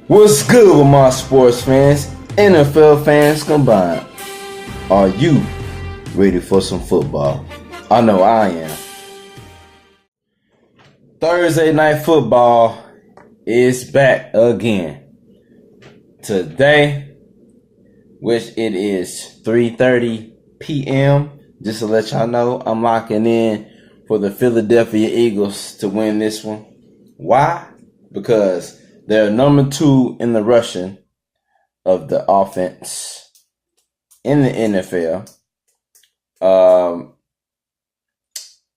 What's good with my sports fans, NFL fans combined? Are you ready for some football? I know I am. Thursday night football is back again. Today, which it is 3:30 p.m. Just to let y'all know, I'm locking in for the Philadelphia Eagles to win this one. Why? Because they're number 2 in the rushing of the offense in the NFL.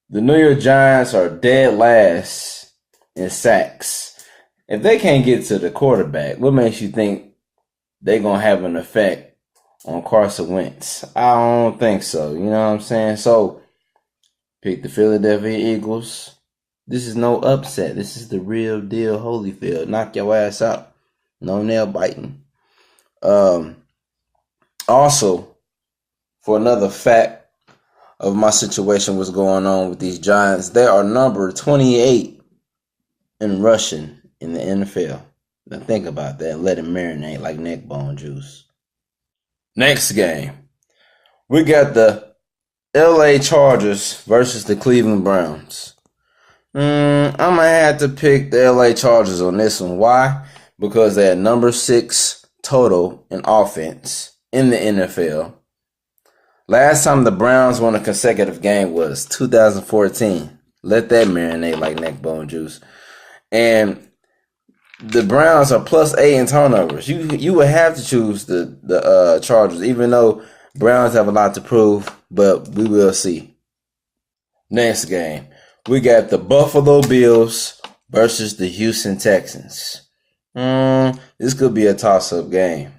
The New York Giants are dead last in sacks. If they can't get to the quarterback, what makes you think they're going to have an effect on Carson Wentz? I don't think so. You know what I'm saying? So, pick the Philadelphia Eagles. This is no upset. This is the real deal Holyfield. Knock your ass out. No nail biting. Also, for another fact of my situation, what's going on with these Giants, they are number 28 in rushing in the NFL. Now think about that. Let it marinate like neck bone juice. Next game, we got the LA Chargers versus the Cleveland Browns. I'm going to have to pick the LA Chargers on this one. Why? Because they're number 6 total in offense in the NFL. Last time the Browns won a consecutive game was 2014. Let that marinate like neck bone juice. And the Browns are +8 in turnovers. You would have to choose the Chargers, even though Browns have a lot to prove, but we will see. Next game, we got the Buffalo Bills versus the Houston Texans. This could be a toss-up game.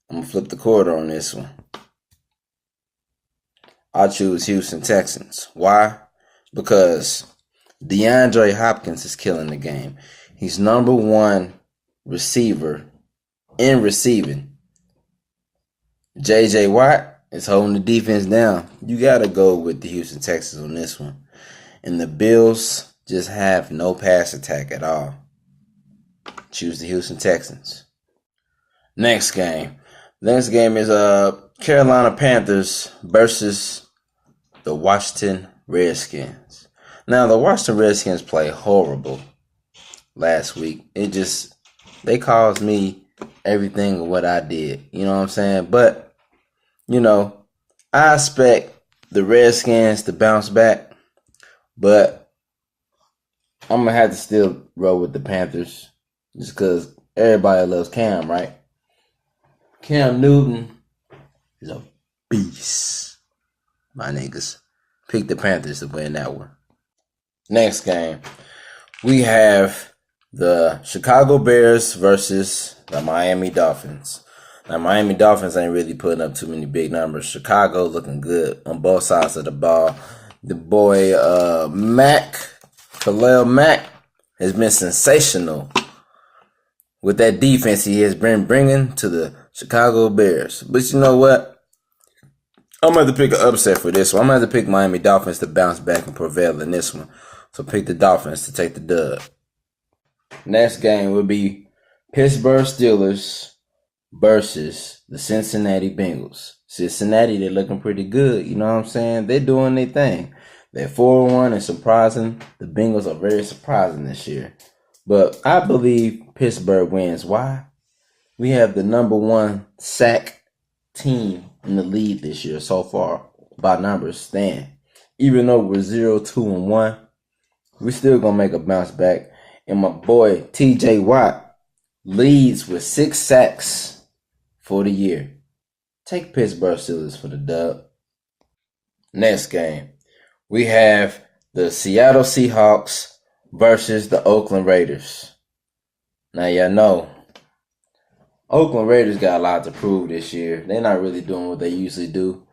I'm going to flip the quarter on this one. I choose Houston Texans. Why? Because DeAndre Hopkins is killing the game. He's number 1 receiver in receiving. J.J. Watt is holding the defense down. You got to go with the Houston Texans on this one. And the Bills just have no pass attack at all. Choose the Houston Texans. Next game. Next game is Carolina Panthers versus the Washington Redskins. Now, the Washington Redskins played horrible last week. They caused me everything of what I did. You know what I'm saying? But, I expect the Redskins to bounce back. But I'm going to have to still roll with the Panthers. Just because everybody loves Cam, right? Cam Newton is a beast. My niggas. Pick the Panthers to win that one. Next game, we have the Chicago Bears versus the Miami Dolphins. Now, Miami Dolphins ain't really putting up too many big numbers. Chicago looking good on both sides of the ball. The boy Khalil Mack, has been sensational with that defense he has been bringing to the Chicago Bears. But you know what? I'm going to have to pick an upset for this one. I'm going to have to pick Miami Dolphins to bounce back and prevail in this one. So pick the Dolphins to take the dub. Next game will be Pittsburgh Steelers versus the Cincinnati Bengals. Cincinnati, they're looking pretty good. You know what I'm saying? They're doing their thing. They're 4-1 and surprising. The Bengals are very surprising this year. But I believe Pittsburgh wins. Why? We have the number 1 sack team in the league this year so far by numbers stand. Even though we're 0-2-1, we're still going to make a bounce back. And my boy TJ Watt leads with 6 sacks for the year. Take Pittsburgh Steelers for the dub. Next game, we have the Seattle Seahawks versus the Oakland Raiders. Now, y'all know, Oakland Raiders got a lot to prove this year. They're not really doing what they usually do.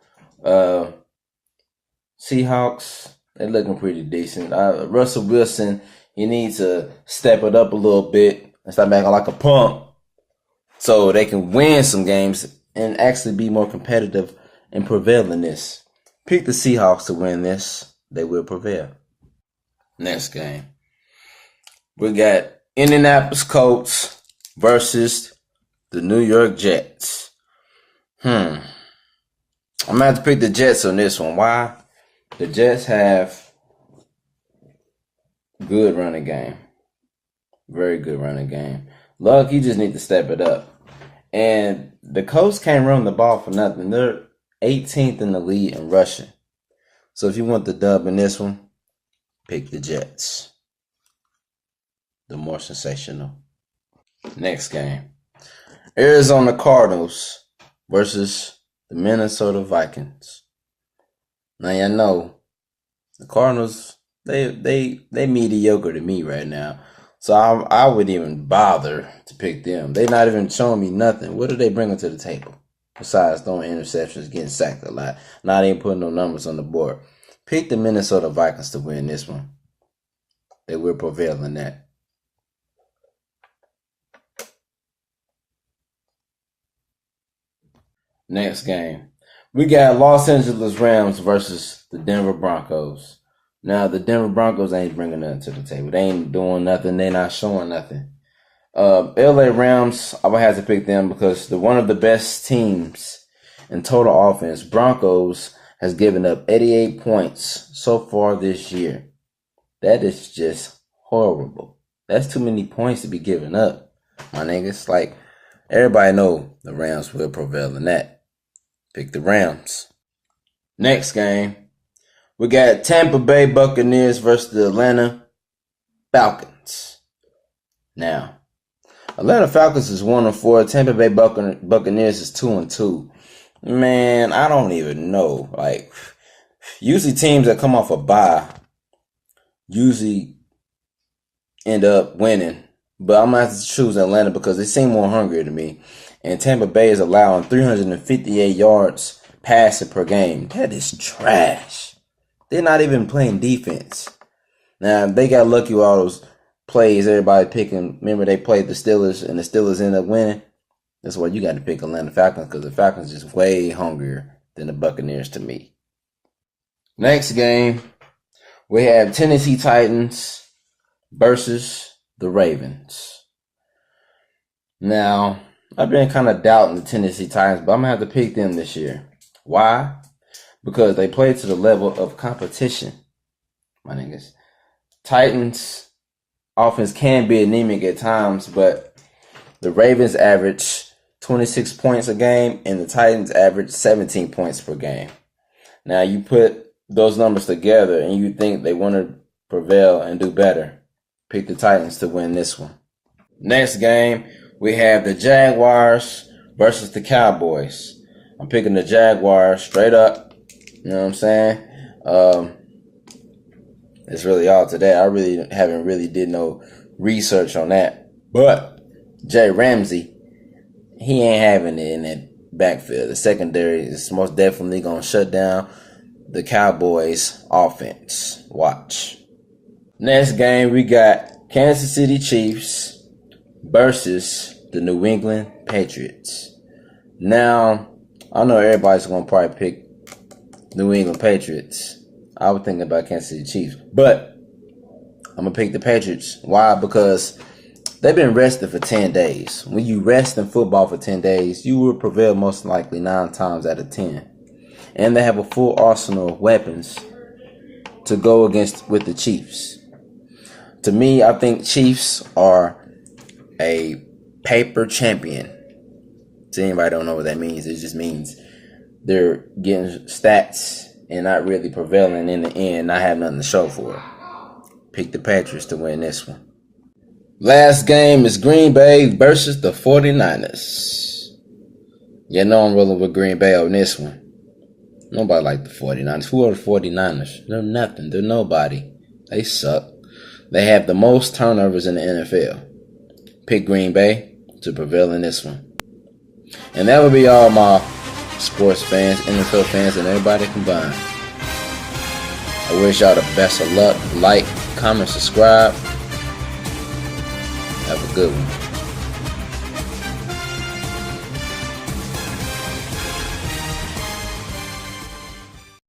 Seahawks, they're looking pretty decent. Russell Wilson, he needs to step it up a little bit and stop acting like a punk so they can win some games and actually be more competitive and prevail in this. Pick the Seahawks to win this. They will prevail. Next game, we got Indianapolis Colts versus the New York Jets. I'm going to have to pick the Jets on this one. Why? The Jets have good running game. Very good running game. Luck, you just need to step it up. And the Colts can't run the ball for nothing. They're 18th in the league in rushing. So if you want the dub in this one, pick the Jets. The more sensational. Next game. Arizona Cardinals versus the Minnesota Vikings. Now y'all know the Cardinals, they mediocre to me right now. So I wouldn't even bother to pick them. They're not even showing me nothing. What are they bringing to the table? Besides throwing interceptions, getting sacked a lot, not even putting no numbers on the board. Pick the Minnesota Vikings to win this one. They will prevail in that. Next game. We got Los Angeles Rams versus the Denver Broncos. Now, the Denver Broncos ain't bringing nothing to the table. They ain't doing nothing. They not showing nothing. LA Rams, I would have to pick them because they're one of the best teams in total offense. Broncos has given up 88 points so far this year. That is just horrible. That's too many points to be given up, my niggas. Like, everybody know the Rams will prevail in that. Pick the Rams. Next game. We got Tampa Bay Buccaneers versus the Atlanta Falcons. Now, Atlanta Falcons is 1-4. Tampa Bay Buccaneers is 2-2. Man, I don't even know. Like, usually teams that come off a bye usually end up winning. But I'm going to have to choose Atlanta because they seem more hungry to me. And Tampa Bay is allowing 358 yards passing per game. That is trash. They're not even playing defense. Now, they got lucky with all those plays everybody picking. Remember, they played the Steelers, and the Steelers ended up winning. That's why you got to pick Atlanta Falcons, because the Falcons is just way hungrier than the Buccaneers to me. Next game, we have Tennessee Titans versus the Ravens. Now, I've been kind of doubting the Tennessee Titans, but I'm going to have to pick them this year. Why? Because they play to the level of competition, my niggas. Titans offense can be anemic at times, but the Ravens average 26 points a game and the Titans average 17 points per game. Now you put those numbers together and you think they want to prevail and do better. Pick the Titans to win this one. Next game, we have the Jaguars versus the Cowboys. I'm picking the Jaguars straight up. You know what I'm saying? It's really all today. I really haven't did no research on that. But Jay Ramsey, he ain't having it in that backfield. The secondary is most definitely going to shut down the Cowboys offense. Watch. Next game, we got Kansas City Chiefs versus the New England Patriots. Now, I know everybody's going to probably pick New England Patriots. I was thinking about Kansas City Chiefs. But I'm going to pick the Patriots. Why? Because they've been rested for 10 days. When you rest in football for 10 days, you will prevail most likely 9 times out of 10. And they have a full arsenal of weapons to go against with the Chiefs. To me, I think Chiefs are a paper champion. To anybody don't know what that means, it just means they're getting stats and not really prevailing in the end, not having nothing to show for it. Pick the Patriots to win this one. Last game is Green Bay versus the 49ers. You know I'm rolling with Green Bay on this one. Nobody like the 49ers. Who are the 49ers? They're nothing. They're nobody. They suck. They have the most turnovers in the NFL. Pick Green Bay to prevail in this one. And that would be all my sports fans, NFL fans, and everybody combined. I wish y'all the best of luck. Like, comment, subscribe. Have a good one.